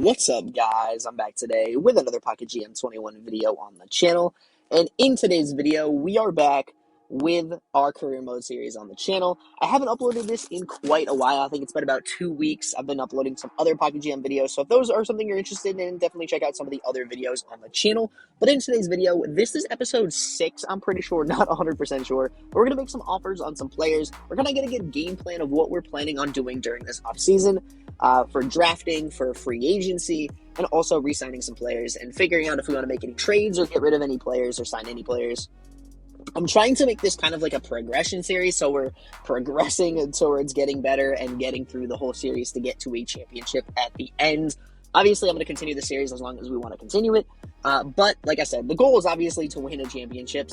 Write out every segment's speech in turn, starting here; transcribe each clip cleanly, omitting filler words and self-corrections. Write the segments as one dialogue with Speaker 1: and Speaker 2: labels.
Speaker 1: What's up, guys? I'm back today with another Pocket GM21 video on the channel. And in today's video, we are back with our career mode series on the channel. I haven't uploaded this in quite a while. I think it's been about 2 weeks. I've been uploading some other Pocket GM videos. So if those are something you're interested in, definitely check out some of the other videos on the channel. But in today's video, this is episode 6, I'm pretty sure, not 100% sure. But we're going to make some offers on some players. We're kind of going to get a game plan of what we're planning on doing during this offseason. For drafting, for free agency, and also re-signing some players and figuring out if we want to make any trades or get rid of any players or sign any players. I'm trying to make this kind of like a progression series, so we're progressing towards getting better and getting through the whole series to get to a championship at the end. Obviously, I'm going to continue the series as long as we want to continue it, but like I said, the goal is obviously to win a championship,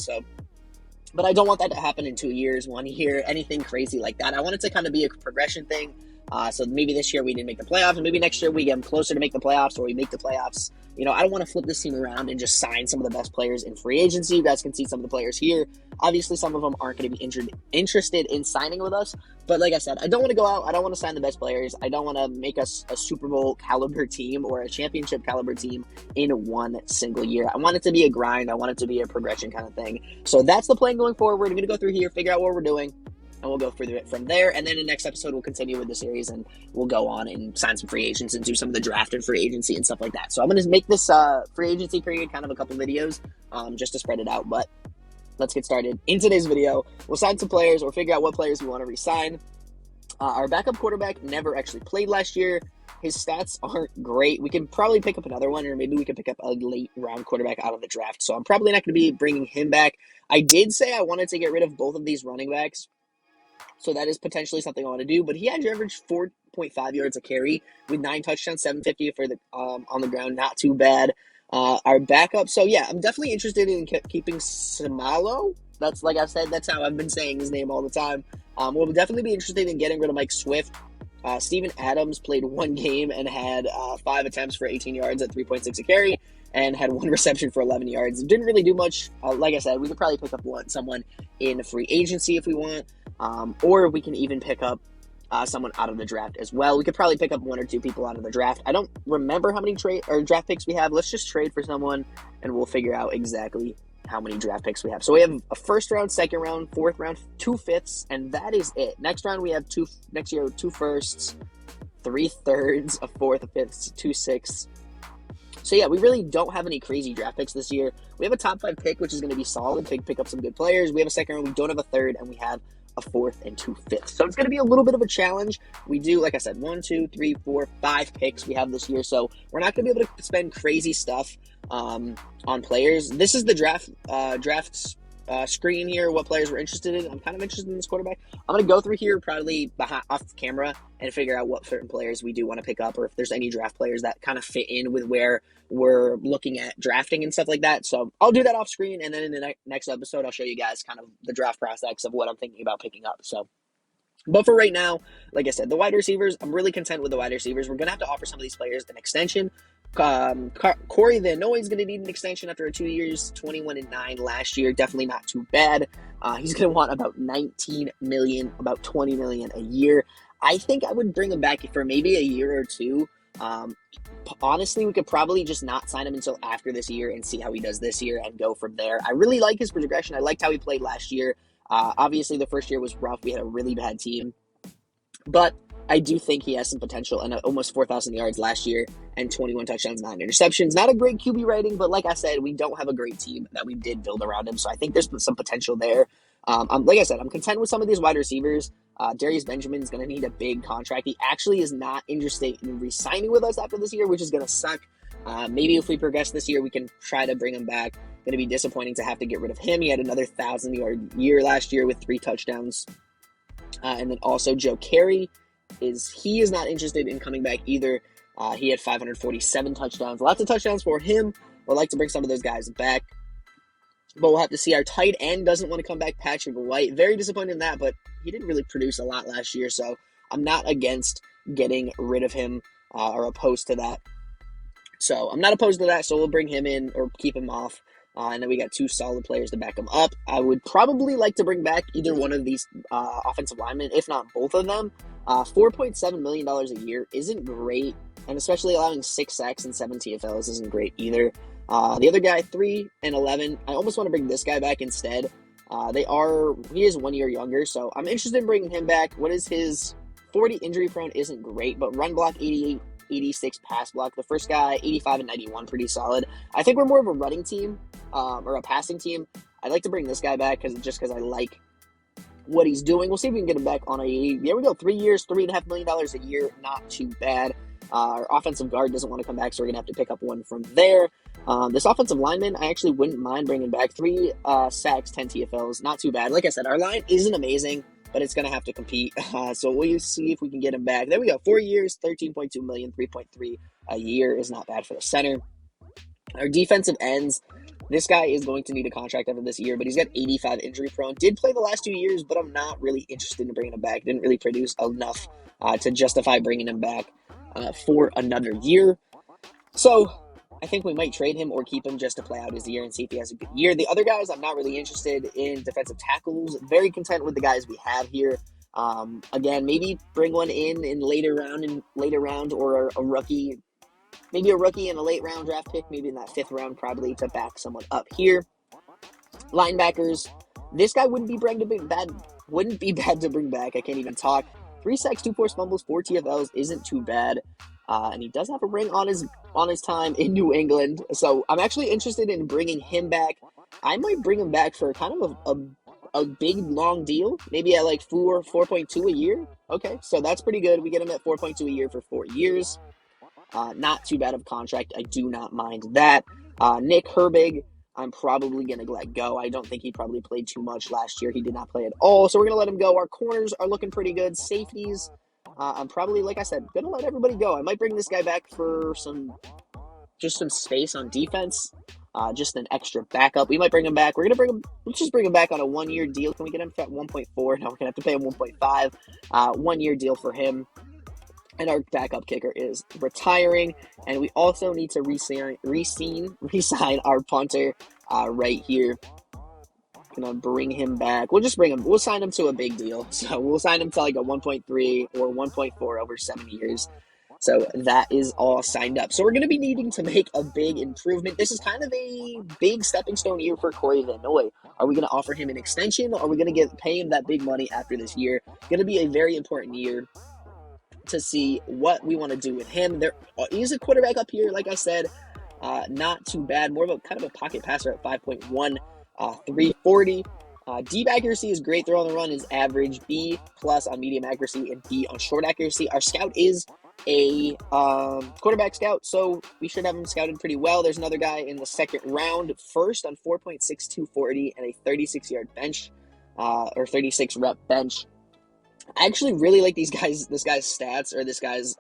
Speaker 1: but I don't want that to happen in 2 years, 1 year, anything crazy like that. I want it to kind of be a progression thing. So maybe this year we didn't make the playoffs, and maybe next year we get closer to make the playoffs, or we make the playoffs. You know, I don't want to flip this team around and just sign some of the best players in free agency. You guys can see some of the players here. Obviously, some of them aren't going to be interested in signing with us. But like I said, I don't want to go out. I don't want to sign the best players. I don't want to make us a Super Bowl caliber team or a championship caliber team in one single year. I want it to be a grind. I want it to be a progression kind of thing. So that's the plan going forward. We're going to go through here, figure out what we're doing, and we'll go through it from there. And then in the next episode, we'll continue with the series, and we'll go on and sign some free agents and do some of the draft and free agency and stuff like that. So I'm going to make this free agency period kind of a couple videos just to spread it out. But let's get started. In today's video, we'll sign some players or figure out what players we want to re-sign. Our backup quarterback never actually played last year. His stats aren't great. We can probably pick up another one, or maybe we can pick up a late round quarterback out of the draft. So I'm probably not going to be bringing him back. I did say I wanted to get rid of both of these running backs, so that is potentially something I want to do. But he had averaged 4.5 yards a carry with 9 touchdowns, 750 for the on the ground. Not too bad. Our backup. So yeah, I'm definitely interested in keeping Samalo. That's, like I said, that's how I've been saying his name all the time. We'll definitely be interested in getting rid of Mike Swift. Steven Adams played 1 game and had 5 attempts for 18 yards at 3.6 a carry, and had 1 reception for 11 yards. Didn't really do much. Like I said, we could probably pick up someone in free agency if we want, or we can even pick up someone out of the draft as well. We could probably pick up 1 or 2 people out of the draft. I don't remember how many draft picks we have. Let's just trade for someone, and we'll figure out exactly how many draft picks we have. So we have a first round, second round, fourth round, 2 fifths, and that is it. Next round we have next year 2 firsts, 3 thirds, a fourth, a fifth, 2 sixths. So yeah, we really don't have any crazy draft picks this year. We have a top 5 pick, which is going to be solid. Pick up some good players. We have a second round. We don't have a third, and we have a fourth and 2 fifths. So it's going to be a little bit of a challenge. We do, like I said, 1, 2, 3, 4, 5 picks we have this year. So we're not going to be able to spend crazy stuff on players. This is the drafts screen here, what players we're interested in. I'm kind of interested in this quarterback. I'm going to go through here probably off camera and figure out what certain players we do want to pick up, or if there's any draft players that kind of fit in with where we're looking at drafting and stuff like that. So I'll do that off screen, and then in the next episode, I'll show you guys kind of the draft prospects of what I'm thinking about picking up. But for right now, like I said, the wide receivers, I'm really content with the wide receivers. We're going to have to offer some of these players an extension. Corey Van Noy is going to need an extension after 2 years, 21-9 last year. Definitely not too bad. He's going to want about $19 million, about $20 million a year. I think I would bring him back for maybe a year or 2. Honestly, we could probably just not sign him until after this year and see how he does this year and go from there. I really like his progression. I liked how he played last year. Obviously, the first year was rough. We had a really bad team. But I do think he has some potential, and almost 4,000 yards last year and 21 touchdowns, 9 interceptions. Not a great QB rating, but like I said, we don't have a great team that we did build around him, so I think there's some potential there. Like I said, I'm content with some of these wide receivers. Darius Benjamin is going to need a big contract. He actually is not interested in re-signing with us after this year, which is going to suck. Maybe if we progress this year, we can try to bring him back. Going to be disappointing to have to get rid of him. He had another 1,000-yard year last year with 3 touchdowns. And then also Joe Carey is not interested in coming back either. He had 547 touchdowns. Lots of touchdowns for him. Would like to bring some of those guys back. But we'll have to see. Our tight end doesn't want to come back, Patrick White. Very disappointed in that, but he didn't really produce a lot last year, so I'm not against getting rid of him or opposed to that. So I'm not opposed to that, so we'll bring him in or keep him off. And then we got 2 solid players to back him up. I would probably like to bring back either one of these offensive linemen, if not both of them. $4.7 million a year isn't great and especially allowing 6 sacks and 7 TFLs isn't great either. The other guy, 3 and 11, I almost want to bring this guy back instead. He is 1 year younger, so I'm interested in bringing him back. What is his 40 injury prone isn't great, but run block 88, 86 pass block. The first guy, 85 and 91, pretty solid. I think we're more of a running team, or a passing team. I'd like to bring this guy back because I like what he's doing. We'll see if we can get him back on there we go, 3 years, $3.5 million a year, not too bad. Our offensive guard doesn't want to come back, so we're going to have to pick up one from there. This offensive lineman, I actually wouldn't mind bringing back. 3 sacks, 10 TFLs, not too bad. Like I said, our line isn't amazing, but it's going to have to compete. So we'll see if we can get him back. There we go, 4 years, $13.2 million, 3.3 a year is not bad for the center. Our defensive ends, this guy is going to need a contract after this year, but he's got 85 injury prone. Did play the last 2 years, but I'm not really interested in bringing him back. Didn't really produce enough to justify bringing him back for another year. So I think we might trade him or keep him just to play out his year and see if he has a good year. The other guys, I'm not really interested in defensive tackles. Very content with the guys we have here. Again, maybe bring one in later round or a rookie. Maybe a rookie in a late round draft pick, maybe in that 5th round probably to back someone up here. Linebackers, this guy wouldn't be bad to bring back. I can't even talk. 3 sacks, 2 forced fumbles, 4 TFLs isn't too bad. And he does have a ring on his time in New England. So I'm actually interested in bringing him back. I might bring him back for kind of a big, long deal. Maybe at like 4.2 a year. Okay, so that's pretty good. We get him at 4.2 a year for 4 years. Not too bad of a contract. I do not mind that. Nick Herbig, I'm probably going to let go. I don't think he probably played too much last year. He did not play at all, so we're going to let him go. Our corners are looking pretty good. Safeties, I'm probably, like I said, going to let everybody go. I might bring this guy back for some space on defense, just an extra backup. We might bring him back. Let's just bring him back on a 1 year deal. Can we get him at 1.4? No, we're going to have to pay him 1.5. 1 year deal for him. And our backup kicker is retiring. And we also need to re-sign our punter right here. Gonna bring him back. We'll sign him to a big deal. So we'll sign him to like a 1.3 or 1.4 over 7 years. So that is all signed up. So we're going to be needing to make a big improvement. This is kind of a big stepping stone year for Corey Van Noy. Are we going to offer him an extension? Or are we going to pay him that big money after this year? Going to be a very important year to see what we want to do with him. He's a quarterback up here, like I said, not too bad. More of a kind of a pocket passer at 5.1, 340. Deep accuracy is great. Throw on the run is average. B plus on medium accuracy and B on short accuracy. Our scout is a quarterback scout, so we should have him scouted pretty well. There's another guy in the 2nd round, first on 4.6, 240 and a 36-yard bench, or 36 rep bench. I actually really like this guy's stats, or this guy's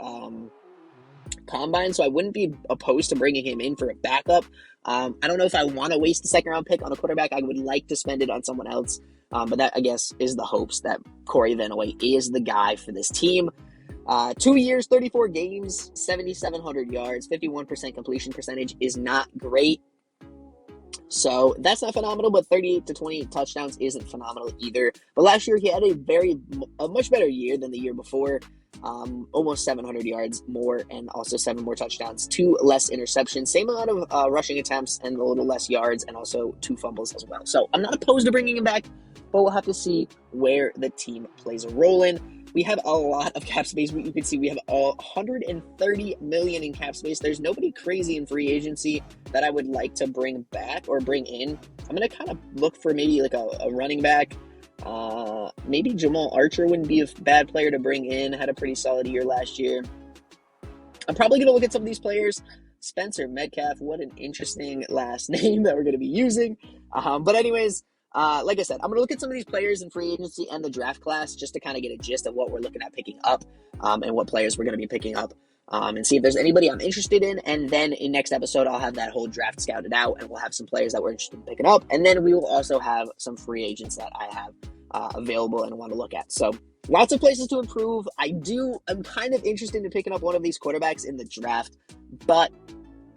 Speaker 1: combine, so I wouldn't be opposed to bringing him in for a backup. I don't know if I want to waste the 2nd round pick on a quarterback. I would like to spend it on someone else, but that, I guess, is the hopes that Corey Van Noy is the guy for this team. 2 years, 34 games, 7,700 yards, 51% completion percentage is not great. So that's not phenomenal, but 38 to 28 touchdowns isn't phenomenal either. But last year he had a much better year than the year before. Almost 700 yards more and also 7 more touchdowns, 2 less interceptions, same amount of rushing attempts and a little less yards, and also 2 fumbles as well. So I'm not opposed to bringing him back, but we'll have to see where the team plays a role in. We have a lot of cap space. You can see we have $130 million in cap space. There's nobody crazy in free agency that I would like to bring back or bring in. I'm going to kind of look for maybe like a running back. Maybe Jamal Archer wouldn't be a bad player to bring in. Had a pretty solid year last year. I'm probably going to look at some of these players. Spencer Metcalf, what an interesting last name that we're going to be using. But anyways, like I said, I'm going to look at some of these players in free agency and the draft class just to kind of get a gist of what we're looking at picking up, and what players we're going to be picking up, and see if there's anybody I'm interested in. And then in next episode, I'll have that whole draft scouted out, and we'll have some players that we're interested in picking up. And then we will also have some free agents that I have available and want to look at. So lots of places to improve. I'm kind of interested in picking up one of these quarterbacks in the draft, but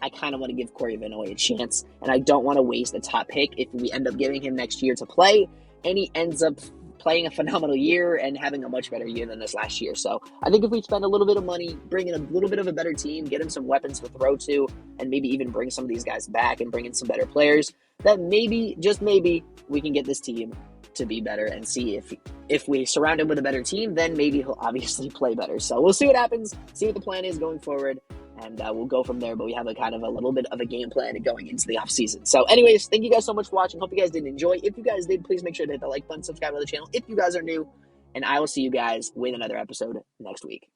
Speaker 1: I kind of want to give Corey Van Noy a chance, and I don't want to waste a top pick if we end up giving him next year to play, and he ends up playing a phenomenal year and having a much better year than this last year. So I think if we spend a little bit of money, bring in a little bit of a better team, get him some weapons to throw to, and maybe even bring some of these guys back and bring in some better players, that maybe, just maybe, we can get this team to be better and see if we surround him with a better team, then maybe he'll obviously play better. So we'll see what happens, see what the plan is going forward, and we'll go from there. But we have a kind of a little bit of a game plan going into the offseason. So anyways, thank you guys so much for watching. Hope you guys did enjoy. If you guys did, please make sure to hit the like button, subscribe to the channel if you guys are new, and I will see you guys with another episode next week.